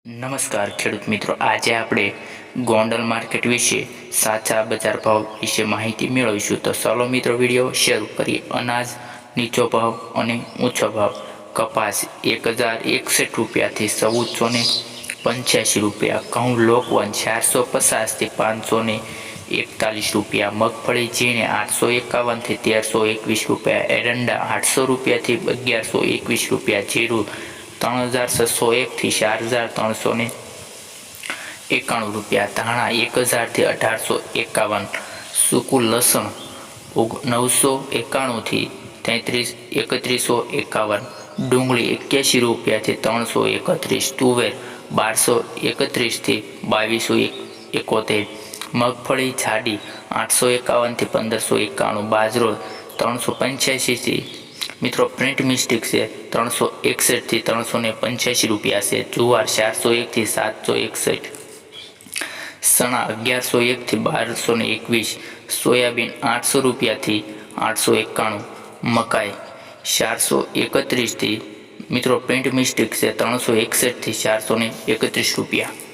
નમસ્કાર ખેડૂત મિત્રો, આજે આપણે ગોંડલ માર્કેટ વિશે સાચા બજાર ભાવ વિશે માહિતી મેળવીશું. તો ચાલો મિત્રો વિડીયો શરૂ કરીએ. અનાજ નીચો ભાવ અને ઊંચો ભાવ. કપાસ 1061 રૂપિયાથી 1485 રૂપિયા. ઘઉં લોકવન 450 થી 541 રૂપિયા. મગફળી ઝીણી 851 થી 1321 રૂપિયા. એરંડા 800 રૂપિયાથી 1121 રૂપિયા. જીરું 3601 થી 4391 રૂપિયા. ધાણા 1000 થી 1851. સૂકું લસણ 991 થી 3151. ડુંગળી 81 રૂપિયાથી 331. તુવેર 1231 થી 2271. મગફળી જાડી 851 થી 1591. બાજરો 385 થી મિત્રો પ્રિન્ટ મિસ્ટેક છે 361 થી 385 રૂપિયા છે. જુવાર 401 થી 761. ચણા 1101 થી 1221. સોયાબીન 800 રૂપિયાથી 891. મકાઈ 431 થી મિત્રો પ્રિન્ટ મિસ્ટેક છે 361 થી 431 રૂપિયા.